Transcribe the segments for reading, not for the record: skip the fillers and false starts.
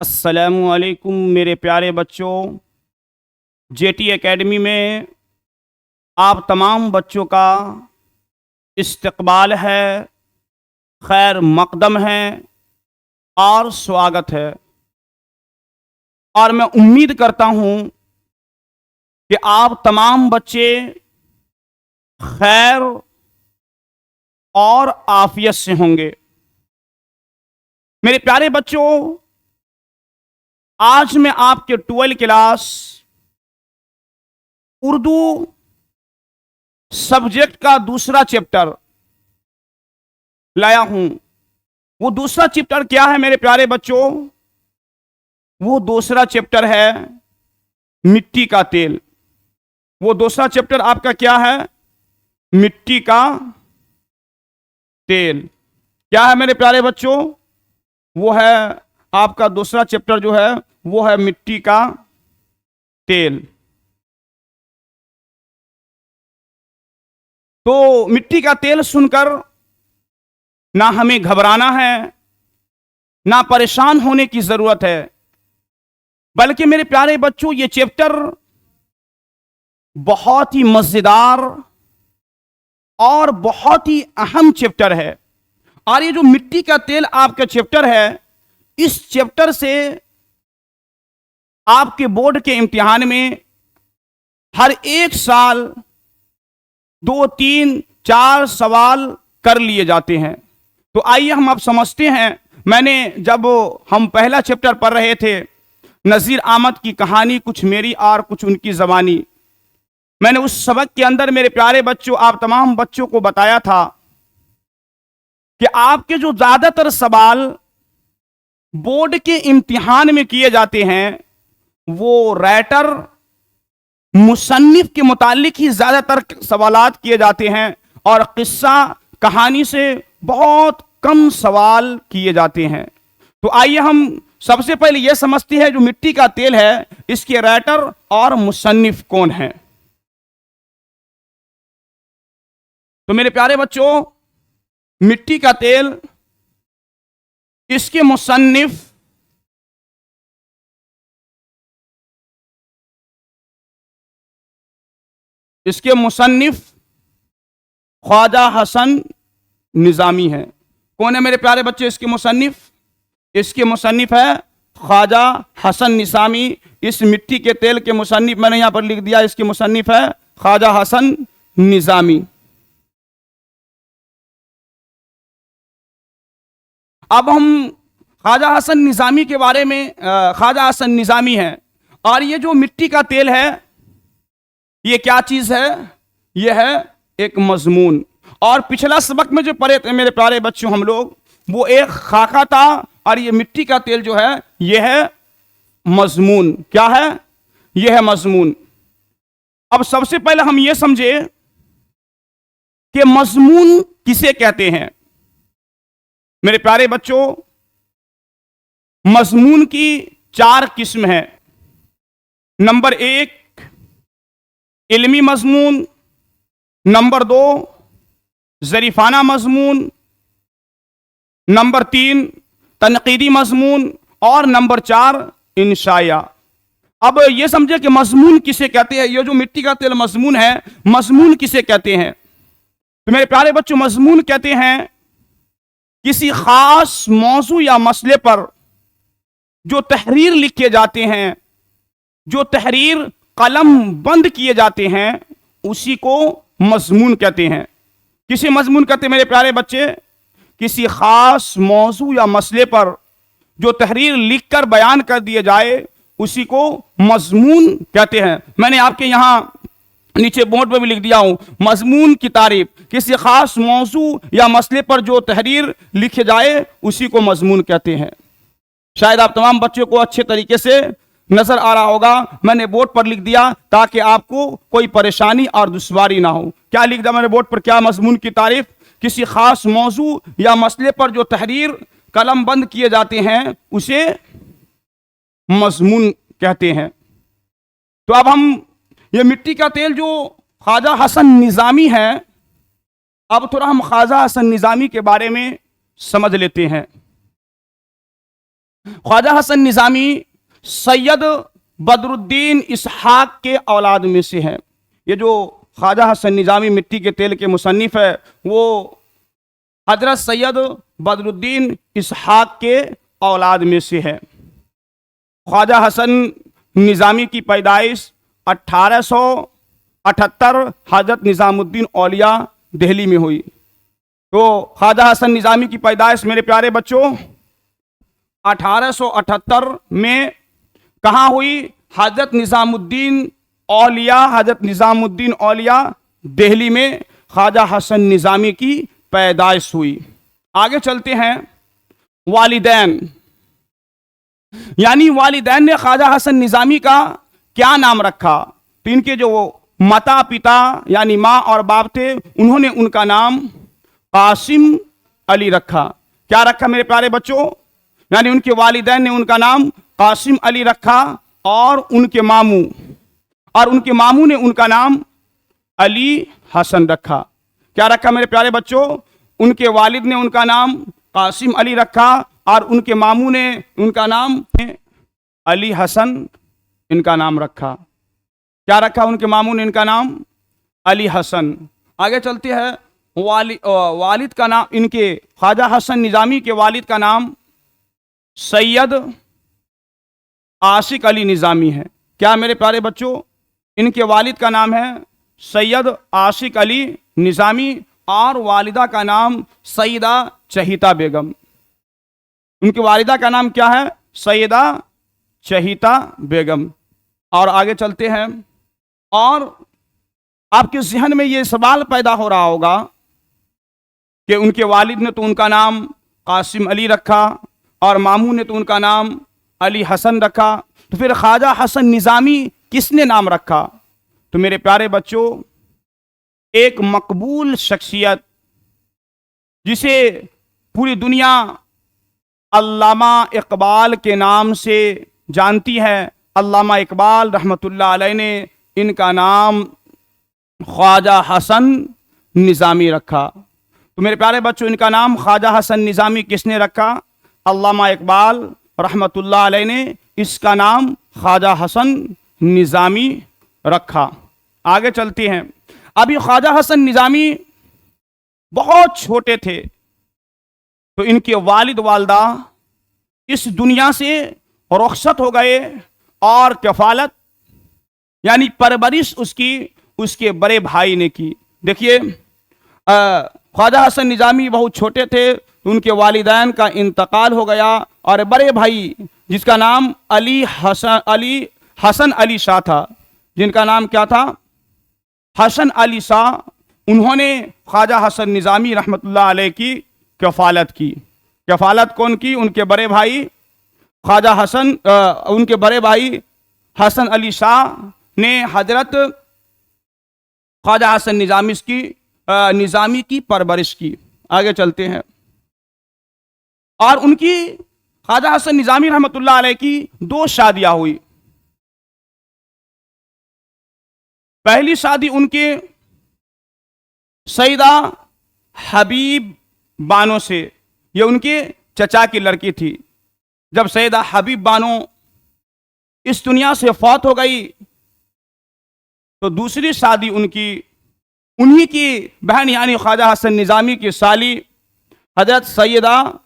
अस्सलामुअलैकुम मेरे प्यारे बच्चों। जेटी एकेडमी में आप तमाम बच्चों का इस्तकबाल है, खैर मकदम है और स्वागत है। और मैं उम्मीद करता हूँ कि आप तमाम बच्चे खैर और आफियत से होंगे। मेरे प्यारे बच्चों, आज मैं आपके 12 क्लास उर्दू सब्जेक्ट का दूसरा चैप्टर लाया हूं। वो दूसरा चैप्टर क्या है मेरे प्यारे बच्चों? वो दूसरा चैप्टर है मिट्टी का तेल। वो दूसरा चैप्टर आपका क्या है? मिट्टी का तेल। क्या है मेरे प्यारे बच्चों? वो है आपका दूसरा चैप्टर जो है वो है मिट्टी का तेल। तो मिट्टी का तेल सुनकर ना हमें घबराना है, ना परेशान होने की जरूरत है, बल्कि मेरे प्यारे बच्चों ये चैप्टर बहुत ही मजेदार और बहुत ही अहम चैप्टर है। और ये जो मिट्टी का तेल आपका चैप्टर है, इस चैप्टर से आपके बोर्ड के इम्तिहान में हर एक साल 2, 3, 4 सवाल कर लिए जाते हैं। तो आइए हम अब समझते हैं। मैंने जब हम पहला चैप्टर पढ़ रहे थे, नज़ीर अहमद की कहानी कुछ मेरी और कुछ उनकी ज़बानी, मैंने उस सबक के अंदर मेरे प्यारे बच्चों आप तमाम बच्चों को बताया था कि आपके जो ज़्यादातर सवाल बोर्ड के इम्तिहान में किए जाते हैं वो राइटर मुसन्निफ के मुतालिक ही ज़्यादातर सवालात किए जाते हैं, और किस्सा कहानी से बहुत कम सवाल किए जाते हैं। तो आइए हम सबसे पहले यह समझते हैं जो मिट्टी का तेल है, इसके राइटर और मुसन्निफ कौन है। तो मेरे प्यारे बच्चों, मिट्टी का तेल, इसके मुसन्निफ ख्वाजा हसन निज़ामी है। कौन है मेरे प्यारे बच्चे इसके मुसन्निफ? इसके मुसन्निफ है ख्वाजा हसन निज़ामी। इस मिट्टी के तेल के मुसन्निफ मैंने यहां पर लिख दिया, इसके मुसन्निफ है ख्वाजा हसन निज़ामी। अब हम ख्वाजा हसन निज़ामी के बारे में, ख्वाजा हसन निज़ामी है। और ये जो मिट्टी का तेल है ये क्या चीज है? ये है एक मजमून। और पिछला सबक में जो पढ़े थे मेरे प्यारे बच्चों हम लोग, वो एक खाका था, और ये मिट्टी का तेल जो है ये है मजमून। क्या है? ये है मजमून। अब सबसे पहले हम ये समझे कि मजमून किसे कहते हैं। मेरे प्यारे बच्चों, मजमून की 4 किस्म है। नंबर 1 इल्मी मजमून, नंबर 2 ज़रीफ़ाना मजमून, नंबर 3 तनक़ीदी मजमून, और नंबर 4 इंशाया। अब ये समझे कि मजमून किसे कहते हैं। ये जो मिट्टी का तेल मजमून है, मजमून किसे कहते हैं? तो मेरे प्यारे बच्चों, मजमून कहते हैं किसी खास मौजू या मसले पर जो तहरीर लिखे जाते हैं, जो तहरीर कलम बंद किए जाते हैं, उसी को मजमून कहते हैं। किसे मजमून कहते हैं मेरे प्यारे बच्चे? किसी खास मौजू या मसले पर जो तहरीर लिखकर बयान कर दिए जाए उसी को मजमून कहते हैं। मैंने आपके यहां नीचे बोर्ड पर भी लिख दिया हूं, मजमून की तारीफ, किसी खास मौजू या मसले पर जो तहरीर लिखे जाए उसी को मजमून कहते हैं। शायद आप तमाम बच्चों को अच्छे तरीके से नजर आ रहा होगा। मैंने बोर्ड पर लिख दिया ताकि आपको कोई परेशानी और दुश्वारी ना हो। क्या लिख दिया मैंने बोर्ड पर? क्या? मजमून की तारीफ, किसी खास मौजू या मसले पर जो तहरीर कलम बंद किए जाते हैं उसे मजमून कहते हैं। तो अब हम ये मिट्टी का तेल जो ख्वाजा हसन निज़ामी है, अब थोड़ा हम ख्वाजा हसन निज़ामी के बारे में समझ लेते हैं। ख्वाजा हसन निज़ामी सैयद बदरुद्दीन इसहाक के औलाद में से है। ये जो ख्वाजा हसन निज़ामी मिट्टी के तेल के मुसन्निफ है, वो हजरत सैयद बदरुद्दीन इसहाक के औलाद में से है। ख्वाजा हसन निज़ामी की पैदाइश 1878 हजरत निज़ामुद्दीन औलिया दिल्ली में हुई। तो ख्वाजा हसन निज़ामी की पैदाइश मेरे प्यारे बच्चों 1878 में कहाँ हुई? हजरत निज़ामुद्दीन औलिया दिल्ली में ख्वाजा हसन निज़ामी की पैदाइश हुई। आगे चलते हैं। वालिदैन, यानी वालिदैन ने ख्वाजा हसन निज़ामी का क्या नाम रखा? तो इनके जो माता पिता यानी माँ और बाप थे, उन्होंने उनका नाम कासिम अली रखा। क्या रखा मेरे प्यारे बच्चों? यानी उनके वालिदैन ने उनका नाम कासिम अली रखा और उनके मामू ने उनका नाम अली हसन रखा। क्या रखा मेरे प्यारे बच्चों? उनके वालिद ने उनका नाम कासिम अली रखा और उनके मामू ने उनका नाम अली हसन इनका नाम रखा। क्या रखा? उनके मामू ने इनका नाम अली हसन। आगे चलते हैं। वालिद का नाम, इनके ख्वाजा हसन निज़ामी के वालिद का नाम सैयद आशिक अली निज़ामी है। क्या मेरे प्यारे बच्चों? इनके वालिद का नाम है सैयद आशिक अली निज़ामी और वालिदा का नाम सईदा चहिता बेगम। उनकी वालिदा का नाम क्या है? सईदा चहिता बेगम। और आगे चलते हैं। और आपके जहन में ये सवाल पैदा हो रहा होगा कि उनके वालिद ने तो उनका नाम कासिम अली रखा और मामू ने तो उनका नाम अली हसन रखा, तो फिर ख्वाजा हसन निज़ामी किसने नाम रखा? तो मेरे प्यारे बच्चों, एक मकबूल शख्सियत जिसे पूरी दुनिया अल्लामा इकबाल के नाम से जानती है, अल्लामा इकबाल रहमतुल्लाह अलैह ने इनका नाम ख्वाजा हसन निज़ामी रखा। तो मेरे प्यारे बच्चों, इनका नाम ख्वाजा हसन निज़ामी किसने रखा? अल्लामा इकबाल रहमतुल्लाह अलैह ने इसका नाम ख्वाजा हसन निज़ामी रखा। आगे चलते हैं। अभी ख्वाजा हसन निज़ामी बहुत छोटे थे तो इनके वालिद वालदा इस दुनिया से रुखसत हो गए और कफालत यानी परवरिश उसके बड़े भाई ने की। देखिए, ख्वाजा हसन निज़ामी बहुत छोटे थे तो उनके वालिदैन का इंतकाल हो गया और बड़े भाई जिसका नाम हसन अली शाह था, जिनका नाम क्या था? हसन अली शाह, उन्होंने ख्वाजा हसन निज़ामी रहमतुल्लाह अलैह की कफालत की। कफालत कौन की? उनके बड़े भाई उनके बड़े भाई हसन अली शाह ने हजरत ख्वाजा हसन निज़ामी की परवरिश की। आगे चलते हैं। और उनकी ख्वाजा हसन निज़ामी रहमतुल्लाह अलैह की 2 शादियां हुई। पहली शादी उनके सईदा हबीब बानो से, यह उनके चचा की लड़की थी। जब सईदा हबीब बानो इस दुनिया से फौत हो गई तो दूसरी शादी उन्हीं की बहन यानी ख्वाजा हसन निज़ामी की साली हजरत सैयदा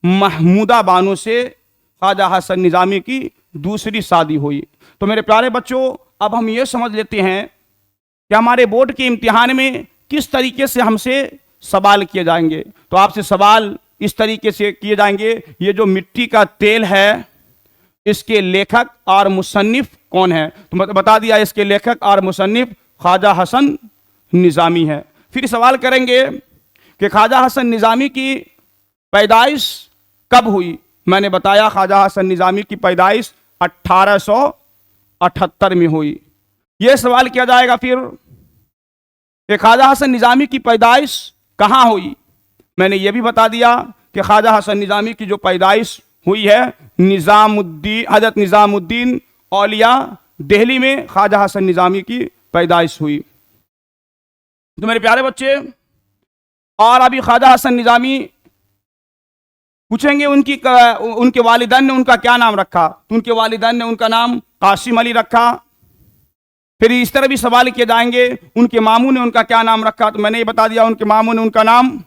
महमूदा बानो से ख्वाजा हसन निज़ामी की दूसरी शादी हुई। तो मेरे प्यारे बच्चों, अब हम ये समझ लेते हैं कि हमारे बोर्ड के इम्तिहान में किस तरीके से हमसे सवाल किए जाएंगे। तो आपसे सवाल इस तरीके से किए जाएंगे, ये जो मिट्टी का तेल है इसके लेखक और मुसन्निफ कौन है? तो बता दिया, इसके लेखक और मुसन्निफ ख्वाजा हसन निज़ामी है। फिर सवाल करेंगे कि ख्वाजा हसन निज़ामी की पैदाइश कब हुई? मैंने बताया ख्वाजा हसन निज़ामी की पैदाइश 1878 में हुई। यह सवाल किया जाएगा फिर कि ख्वाजा हसन निज़ामी की पैदाइश कहाँ हुई? मैंने यह भी बता दिया कि ख्वाजा हसन निज़ामी की जो पैदाइश हुई है हजरत निज़ामुद्दीन औलिया दिल्ली में ख्वाजा हसन निज़ामी की पैदाइश हुई। तो मेरे प्यारे बच्चे, और अभी ख्वाजा हसन निज़ामी पूछेंगे उनके वालिदैन ने उनका क्या नाम रखा, तो उनके वालिदैन ने उनका नाम कासिम अली रखा। फिर इस तरह भी सवाल किए जाएंगे उनके मामू ने उनका क्या नाम रखा, तो मैंने ये बता दिया उनके मामू ने उनका नाम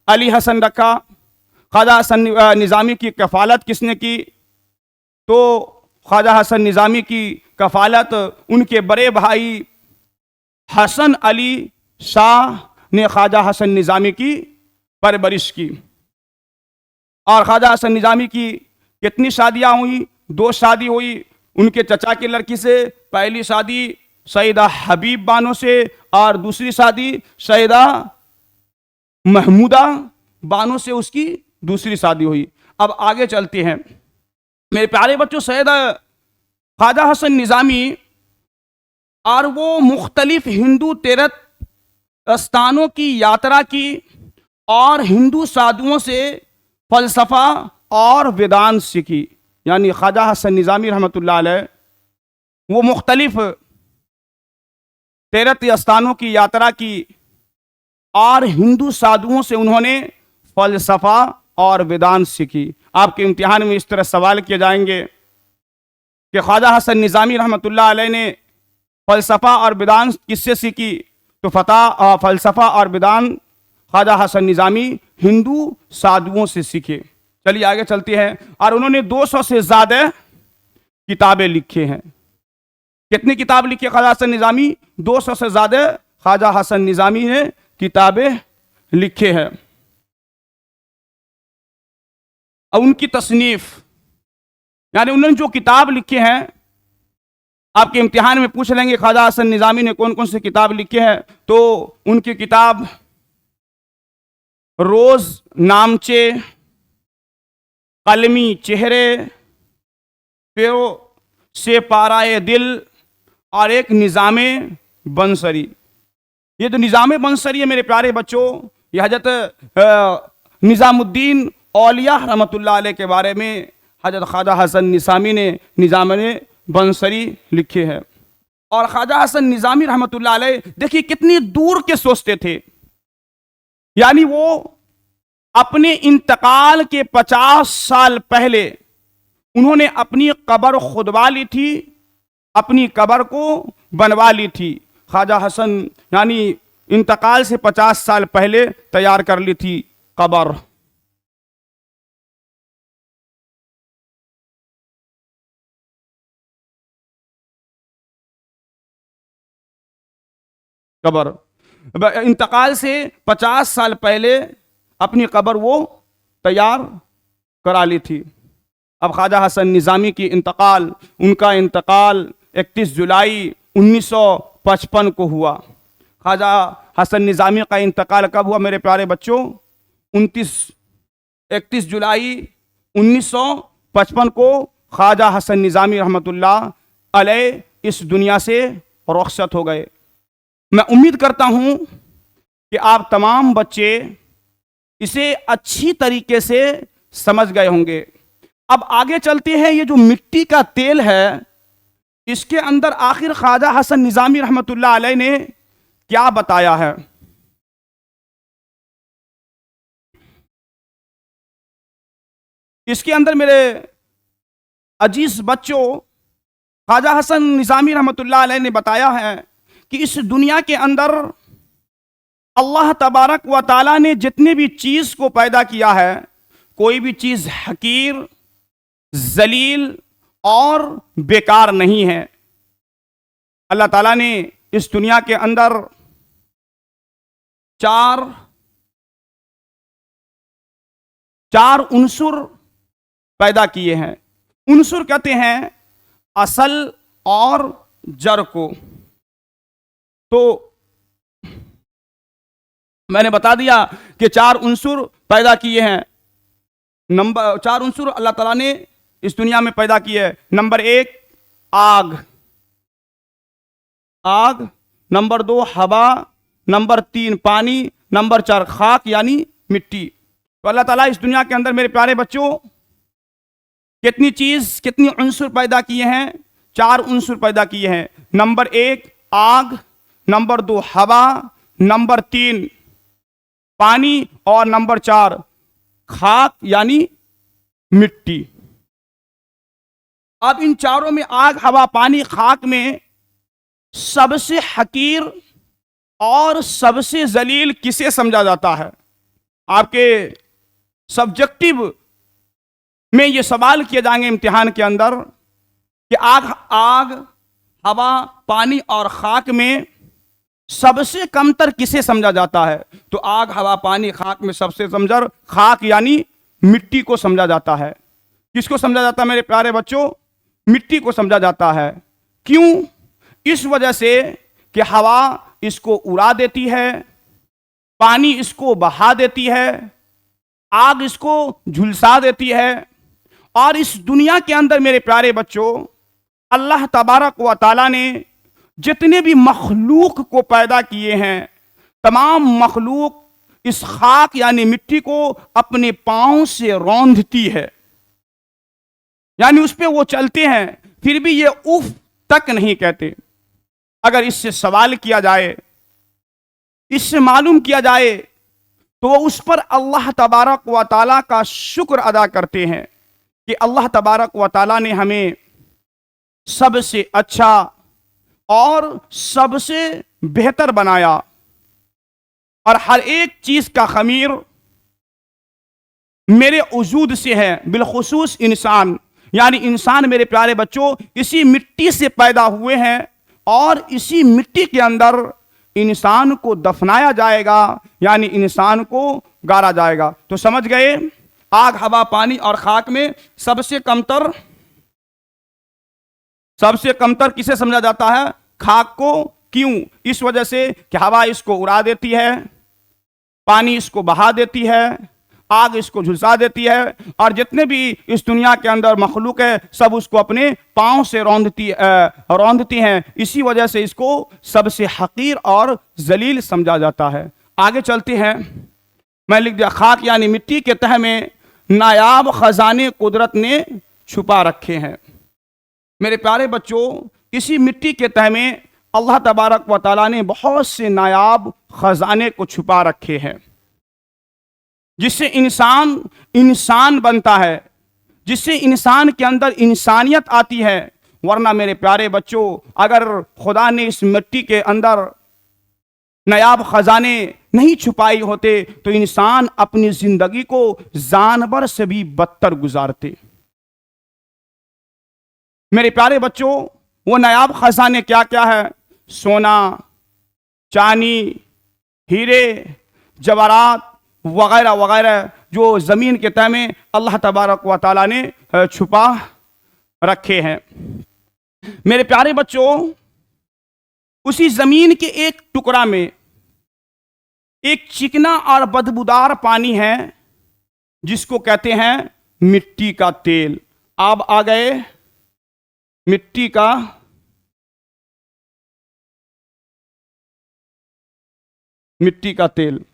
अली हसन रखा। ख्वाजा हसन निज़ामी की कफ़ालत किसने की, तो ख्वाजा हसन निज़ामी की कफ़ालत उनके बड़े भाई हसन अली शाह ने ख्वाजा हसन निज़ामी की परवरिश की। और ख्वाजा हसन निज़ामी की कितनी शादियाँ हुई, 2 शादी हुई उनके चचा की लड़की से। पहली शादी सईदा हबीब बानो से और दूसरी शादी सईदा महमूदा बानो से उसकी दूसरी शादी हुई। अब आगे चलते हैं मेरे प्यारे बच्चों। सैयदा ख्वाजा हसन निज़ामी और वो मुख्तलिफ हिंदू तीर्थ स्थानों की यात्रा की और हिंदू साधुओं से फ़लसफ़ा और वेदांत सीखी। यानी ख्वाजा हसन निज़ामी रहमतुल्लाह अलैह वो मुख्तलिफ तीर्थ स्थानों की यात्रा की और हिंदू साधुओं से उन्होंने फ़लसफ़ा और वेदांत सीखी। आपके इम्तिहान में इस तरह सवाल किए जाएंगे कि ख्वाजा हसन निज़ामी रहमतुल्लाह अलैह ने फ़लसफ़ा और वेदांत किससे सीखी, तो फ़लसफ़ा और वेदांत ख्वाजा हसन निज़ामी हिंदू साधुओं से सीखे। चलिए आगे चलते हैं। और उन्होंने 200 से ज़्यादा किताबें लिखे हैं। कितनी किताब लिखी ख्वाजा हसन निज़ामी, 200 से ज़्यादा ख्वाजा हसन निज़ामी ने किताबें लिखे हैं। और उनकी तसनीफ़ यानी उन्होंने जो किताब लिखे हैं, आपके इम्तिहान में पूछ लेंगे ख्वाजा हसन निज़ामी ने कौन कौन से किताब लिखे हैं, तो उनकी किताब रोज़ नामचे, कलमी चेहरे, फिर से पाराए दिल और एक निज़ामे बंसरी। ये जो निज़ामे बंसरी है मेरे प्यारे बच्चों, ये हजरत निज़ामुद्दीन औलिया रहमतुल्लाह अलैह के बारे में हजरत ख्वाजा हसन निज़ामी ने निज़ामे बंसरी लिखे हैं। और ख्वाजा हसन निज़ामी रहमतुल्लाह अलैह देखिए कितनी दूर के सोचते थे। यानी वो अपने इंतकाल के 50 साल पहले उन्होंने अपनी कब्र खुदवा ली थी, अपनी कब्र को बनवा ली थी। ख्वाजा हसन यानी इंतकाल से 50 साल पहले तैयार कर ली थी कब्र। इंतकाल से 50 साल पहले अपनी कब्र वो तैयार करा ली थी। अब ख्वाजा हसन निज़ामी की उनका इंतकाल 31 जुलाई 1955 को हुआ। ख्वाजा हसन निज़ामी का इंतकाल कब हुआ मेरे प्यारे बच्चों, 31 जुलाई 1955 को ख्वाजा हसन निज़ामी रहमतुल्लाह अलैह इस दुनिया से रुखसत हो गए। मैं उम्मीद करता हूँ कि आप तमाम बच्चे इसे अच्छी तरीके से समझ गए होंगे। अब आगे चलते हैं। ये जो मिट्टी का तेल है, इसके अंदर आखिर ख्वाजा हसन निज़ामी रहमतुल्लाह अलैह ने क्या बताया है। इसके अंदर मेरे अजीज बच्चों, ख्वाजा हसन निज़ामी रहमतुल्लाह अलैह ने बताया है कि इस दुनिया के अंदर अल्लाह तबारक व ताला ने जितने भी चीज़ को पैदा किया है, कोई भी चीज़ हकीर, जलील और बेकार नहीं है। अल्लाह ताला ने इस दुनिया के अंदर चार उन्सुर पैदा किए हैं। उन्सुर कहते हैं असल और जड़ को। तो मैंने बता दिया कि 4 उन्सुर पैदा किए हैं। 4 उन्सुर अल्लाह ताला ने इस दुनिया में पैदा किए हैं। नंबर 1 आग, नंबर 2 हवा, नंबर 3 पानी, नंबर 4 खाक यानी मिट्टी। तो अल्लाह ताला इस दुनिया के अंदर मेरे प्यारे बच्चों कितनी उन्सुर पैदा किए हैं, 4 उन्सुर पैदा किए हैं। नंबर 1 आग, नंबर 2 हवा, नंबर 3 पानी और नंबर 4 खाक यानी मिट्टी। अब इन चारों में आग, हवा, पानी, खाक में सबसे हकीर और सबसे जलील किसे समझा जाता है? आपके सब्जेक्टिव में ये सवाल किए जाएंगे इम्तिहान के अंदर कि आग, हवा, पानी और खाक में सबसे कमतर किसे समझा जाता है? तो आग, हवा, पानी, खाक में सबसे कमतर खाक यानी मिट्टी को समझा जाता है। किसको समझा जाता है मेरे प्यारे बच्चों? मिट्टी को समझा जाता है। क्यों? इस वजह से कि हवा इसको उड़ा देती है, पानी इसको बहा देती है, आग इसको झुलसा देती है। और इस दुनिया के अंदर मेरे प्यारे बच्चों, अल्लाह तबारक व तआला ने जितने भी मखलूक को पैदा किए हैं, तमाम मखलूक इस खाक यानी मिट्टी को अपने पांव से रौंदती है, यानी उस पे वो चलते हैं, फिर भी ये उफ तक नहीं कहते। अगर इससे सवाल किया जाए, इससे मालूम किया जाए, तो वो उस पर अल्लाह तबारक व तआला का शुक्र अदा करते हैं कि अल्लाह तबारक व तआला ने हमें सबसे अच्छा और सबसे बेहतर बनाया, और हर एक चीज का खमीर मेरे वजूद से है, बिलखुसूस इंसान। यानी इंसान मेरे प्यारे बच्चों इसी मिट्टी से पैदा हुए हैं, और इसी मिट्टी के अंदर इंसान को दफनाया जाएगा, यानी इंसान को गाड़ा जाएगा। तो समझ गए, आग, हवा, पानी और खाक में सबसे कमतर किसे समझा जाता है? खाक को। क्यों? इस वजह से कि हवा इसको उड़ा देती है, पानी इसको बहा देती है, आग इसको झुलसा देती है, और जितने भी इस दुनिया के अंदर मखलूक है सब उसको अपने पांव से रौंदती हैं। इसी वजह से इसको सबसे हकीर और जलील समझा जाता है। आगे चलते हैं। मैं लिख दिया, खाक यानी मिट्टी के तह में नायाब खजाने कुदरत ने छुपा रखे हैं। मेरे प्यारे बच्चों, इसी मिट्टी के तह में अल्लाह तबारक व तआला ने बहुत से नायाब खजाने को छुपा रखे हैं, जिससे इंसान बनता है, जिससे इंसान के अंदर इंसानियत आती है। वरना मेरे प्यारे बच्चों, अगर खुदा ने इस मिट्टी के अंदर नायाब खजाने नहीं छुपाए होते तो इंसान अपनी जिंदगी को जानवर से भी बदतर गुजारते। मेरे प्यारे बच्चों, वो नायाब खजाने क्या क्या है? सोना, चांदी, हीरे, जवाहरात वगैरह वगैरह, जो जमीन के तह में अल्लाह तबारक व तआला ने छुपा रखे हैं। मेरे प्यारे बच्चों, उसी जमीन के एक टुकड़ा में एक चिकना और बदबूदार पानी है, जिसको कहते हैं मिट्टी का तेल। अब आ गए मिट्टी का तेल,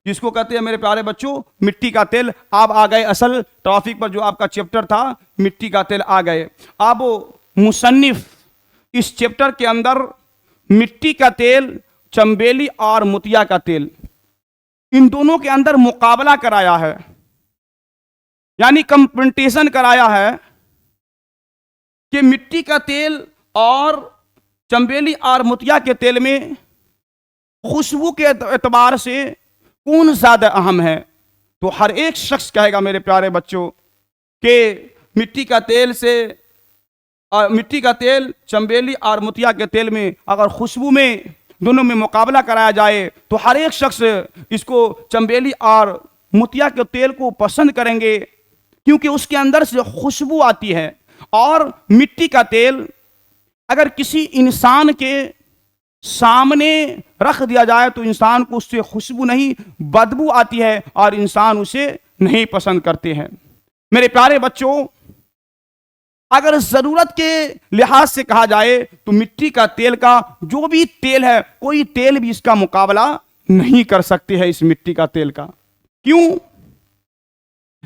जिसको कहते हैं मेरे प्यारे बच्चों मिट्टी का तेल। अब आ गए असल टॉपिक पर, जो आपका चैप्टर था मिट्टी का तेल आ गए। अब मुसन्निफ इस चैप्टर के अंदर मिट्टी का तेल, चंबेली और मोतिया का तेल, इन दोनों के अंदर मुकाबला कराया है, यानी कंपटीशन कराया है कि मिट्टी का तेल और चंबेली और मोतिया के तेल में खुशबू के एतबार से कौन ज्यादा अहम है। तो हर एक शख्स कहेगा मेरे प्यारे बच्चों कि मिट्टी का तेल, चंबेली और मोतिया के तेल में अगर खुशबू में दोनों में मुकाबला कराया जाए तो हर एक शख्स इसको चंबेली और मोतिया के तेल को पसंद करेंगे, क्योंकि उसके अंदर से खुशबू आती है। और मिट्टी का तेल अगर किसी इंसान के सामने रख दिया जाए तो इंसान को उससे खुशबू नहीं, बदबू आती है और इंसान उसे नहीं पसंद करते हैं। मेरे प्यारे बच्चों, अगर जरूरत के लिहाज से कहा जाए तो मिट्टी का तेल का जो भी तेल है, कोई तेल भी इसका मुकाबला नहीं कर सकते हैं इस मिट्टी का तेल का। क्यों?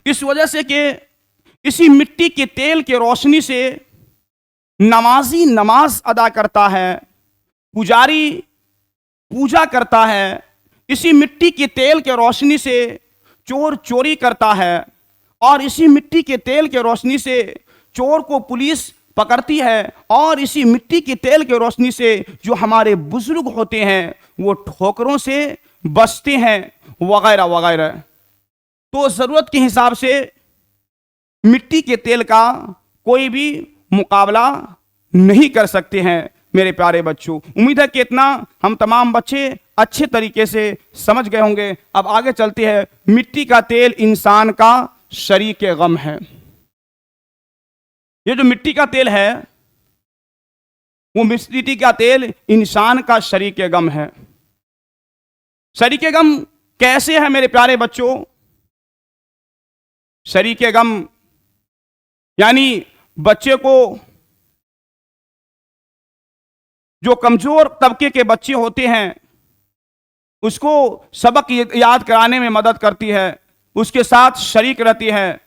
इस वजह से कि इसी मिट्टी के तेल के रोशनी से नमाजी नमाज अदा करता है, पुजारी पूजा करता है, इसी मिट्टी के तेल के रोशनी से चोर चोरी करता है, और इसी मिट्टी के तेल के रोशनी से चोर को पुलिस पकड़ती है, और इसी मिट्टी के तेल के रोशनी से जो हमारे बुजुर्ग होते हैं वो ठोकरों से बचते हैं, वगैरह वगैरह। तो ज़रूरत के हिसाब से मिट्टी के तेल का कोई भी मुकाबला नहीं कर सकते हैं मेरे प्यारे बच्चों। उम्मीद है कि इतना हम तमाम बच्चे अच्छे तरीके से समझ गए होंगे। अब आगे चलते हैं। मिट्टी का तेल इंसान का शरीक गम है। ये जो मिट्टी का तेल है वो मिट्टी का तेल इंसान का शरीक गम है। शरीक गम कैसे है मेरे प्यारे बच्चों? शरीक गम यानी बच्चे को, जो कमजोर तबके के बच्चे होते हैं उसको सबक याद कराने में मदद करती है, उसके साथ शरीक रहती है,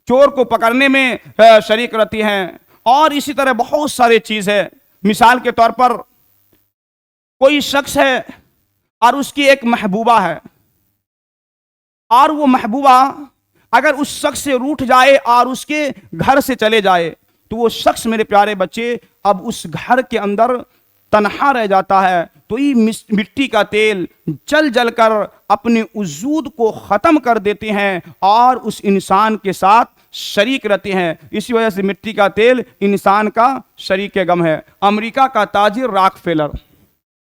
चोर को पकड़ने में शरीक रहती हैं, और इसी तरह बहुत सारे चीज़ है। मिसाल के तौर पर कोई शख्स है और उसकी एक महबूबा है, और वो महबूबा अगर उस शख्स से रूठ जाए और उसके घर से चले जाए तो वो शख्स मेरे प्यारे बच्चे अब उस घर के अंदर तन्हा रह जाता है। तो ये मिट्टी का तेल जल जल कर अपने वजूद को ख़त्म कर देते हैं और उस इंसान के साथ शरीक रहते हैं। इसी वजह से मिट्टी का तेल इंसान का शरीक गम है। अमेरिका का ताजिर रॉकफेलर,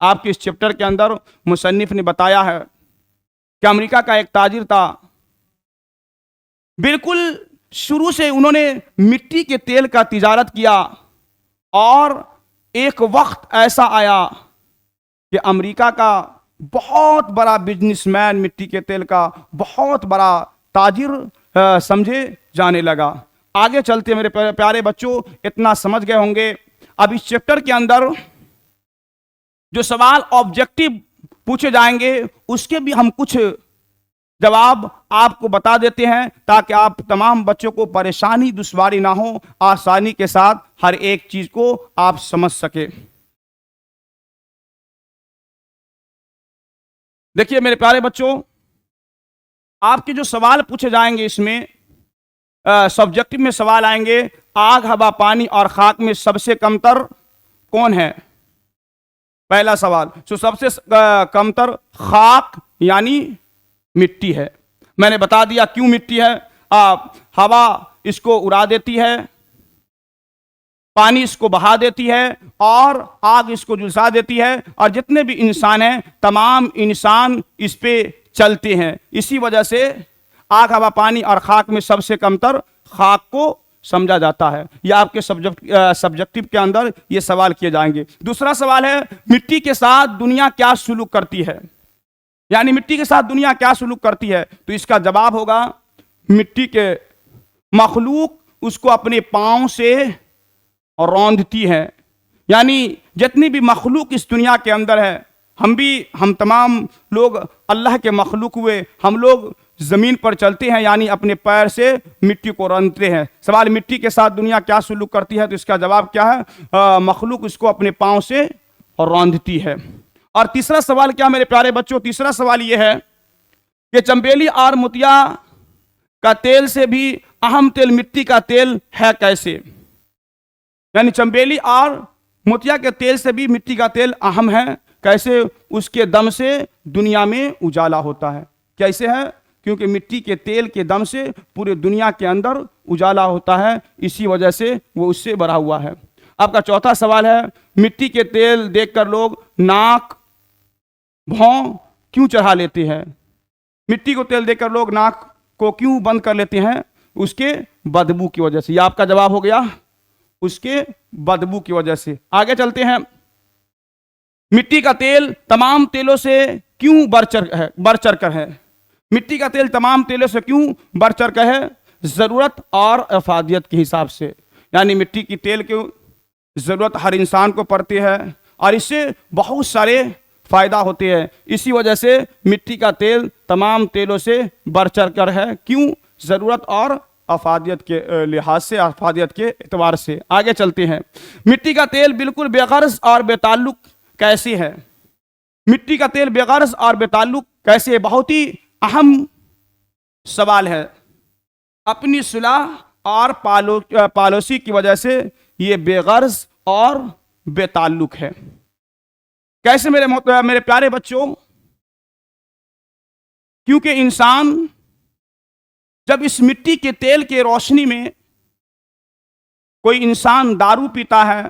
आपके इस चैप्टर के अंदर मुसन्निफ ने बताया है कि अमेरिका का एक ताजिर था, बिल्कुल शुरू से उन्होंने मिट्टी के तेल का तिजारत किया, और एक वक्त ऐसा आया कि अमेरिका का बहुत बड़ा बिजनेसमैन, मिट्टी के तेल का बहुत बड़ा ताजिर समझे जाने लगा। आगे चलते मेरे प्यारे बच्चों, इतना समझ गए होंगे। अब इस चैप्टर के अंदर जो सवाल ऑब्जेक्टिव पूछे जाएंगे उसके भी हम कुछ जवाब आपको बता देते हैं, ताकि आप तमाम बच्चों को परेशानी दुश्वारी ना हो, आसानी के साथ हर एक चीज को आप समझ सके। देखिए मेरे प्यारे बच्चों, आपके जो सवाल पूछे जाएंगे इसमें सब्जेक्टिव में सवाल आएंगे, आग, हवा, पानी और खाक में सबसे कमतर कौन है? पहला सवाल। तो सबसे कमतर खाक यानी मिट्टी है। मैंने बता दिया क्यों मिट्टी है। हवा इसको उड़ा देती है, पानी इसको बहा देती है, और आग इसको झुलसा देती है, और जितने भी इंसान हैं तमाम इंसान इस पे चलते हैं। इसी वजह से आग, हवा, पानी और खाक में सबसे कमतर खाक को समझा जाता है। यह आपके सब्जेक्टिव के अंदर ये सवाल किए जाएंगे। दूसरा सवाल है, मिट्टी के साथ दुनिया क्या सुलूक करती है? यानी मिट्टी के साथ दुनिया क्या सुलूक करती है? तो इसका जवाब होगा, मिट्टी के मखलूक उसको अपने पांव से रौंदती है। यानी जितनी भी मखलूक इस दुनिया के अंदर है, हम तमाम लोग अल्लाह के मखलूक हुए, हम लोग ज़मीन पर चलते हैं, यानी अपने पैर से मिट्टी को रौंदते हैं। सवाल, मिट्टी के साथ दुनिया क्या सुलूक करती है? तो इसका जवाब क्या है? मखलूक इसको अपने पाँव से रौंदती है। और तीसरा सवाल क्या मेरे प्यारे बच्चों? तीसरा सवाल यह है कि चंबेली और मोतिया का तेल से भी अहम तेल मिट्टी का तेल है कैसे? यानी चंबेली और मोतिया के तेल से भी मिट्टी का तेल अहम है कैसे? उसके दम से दुनिया में उजाला होता है। कैसे है? क्योंकि मिट्टी के तेल के दम से पूरे दुनिया के अंदर उजाला होता है, इसी वजह से वो उससे भरा हुआ है। आपका चौथा सवाल है, मिट्टी के तेल देखकर लोग नाक भौं क्यों चढ़ा लेते हैं? मिट्टी को तेल देखकर लोग नाक को क्यों बंद कर लेते हैं? उसके बदबू की वजह से। यह आपका जवाब हो गया, उसके बदबू की वजह से। आगे चलते हैं। मिट्टी का तेल तमाम तेलों से क्यों बढ़ चढ़ कर है? मिट्टी का तेल तमाम तेलों से क्यों बढ़ चढ़ कर है? जरूरत और अफादियत के हिसाब से। यानी मिट्टी की तेल की जरूरत हर इंसान को पड़ती है और इससे बहुत सारे फायदा होते हैं। इसी वजह से मिट्टी का तेल तमाम तेलों से बढ़ चढ़ कर है। क्यों? जरूरत और अफादियत के लिहाज से, अफादियत के एतबार से। आगे चलते हैं। मिट्टी का तेल बिल्कुल बेगर्ज और बेताल्लुक कैसे है? मिट्टी का तेल बेगर्ज और बेताल्लुक कैसे है? बहुत ही अहम सवाल है। अपनी सुलह और पॉलिसी की वजह से ये बेगर्ज और बेताल्लुक है। कैसे मेरे प्यारे बच्चों, क्योंकि इंसान जब इस मिट्टी के तेल के रोशनी में, कोई इंसान दारू पीता है,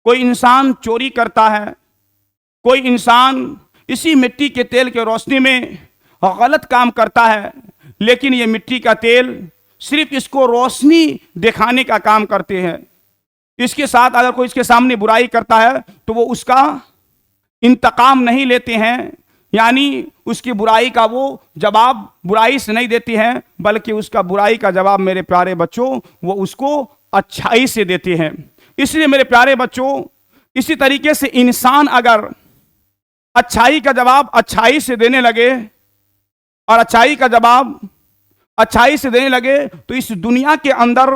कोई इंसान चोरी करता है, कोई इंसान इसी मिट्टी के तेल के रोशनी में गलत काम करता है, लेकिन ये मिट्टी का तेल सिर्फ इसको रोशनी दिखाने का काम करते हैं। इसके साथ अगर कोई इसके सामने बुराई करता है तो वो उसका इंतकाम नहीं लेते हैं, यानी उसकी बुराई का वो जवाब बुराई से नहीं देते हैं, बल्कि उसका बुराई का जवाब मेरे प्यारे बच्चों वो उसको अच्छाई से देते हैं। इसलिए मेरे प्यारे बच्चों, इसी तरीके से इंसान अगर अच्छाई का जवाब अच्छाई से देने लगे और अच्छाई का जवाब अच्छाई से देने लगे तो इस दुनिया के अंदर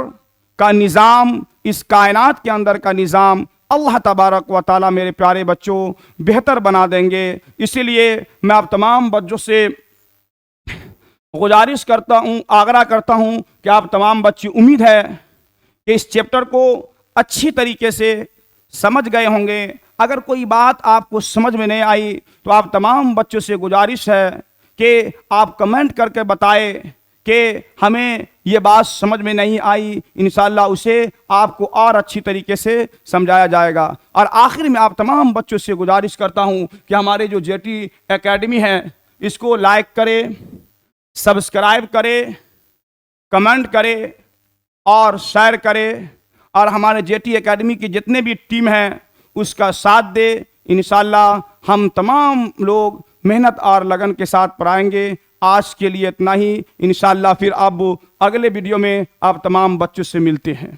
का निज़ाम, इस कायनात के अंदर का निज़ाम अल्लाह तबारक व ताला मेरे प्यारे बच्चों बेहतर बना देंगे। इसीलिए मैं आप तमाम बच्चों से गुजारिश करता हूँ, आग्रह करता हूँ कि आप तमाम बच्चे, उम्मीद है कि इस चैप्टर को अच्छी तरीके से समझ गए होंगे। अगर कोई बात आपको समझ में नहीं आई तो आप तमाम बच्चों से गुजारिश है कि आप कमेंट करके बताएं कि हमें ये बात समझ में नहीं आई, इंशाअल्लाह उसे आपको और अच्छी तरीके से समझाया जाएगा। और आखिर में आप तमाम बच्चों से गुजारिश करता हूँ कि हमारे जो जेटी एकेडमी है इसको लाइक करें, सब्सक्राइब करें, कमेंट करें और शेयर करें, और हमारे जेटी एकेडमी की जितने भी टीम हैं उसका साथ दे। इंशाअल्लाह हम तमाम लोग मेहनत और लगन के साथ पढ़ाएंगे। आज के लिए इतना ही, इंशाअल्लाह फिर अब अगले वीडियो में आप तमाम बच्चों से मिलते हैं।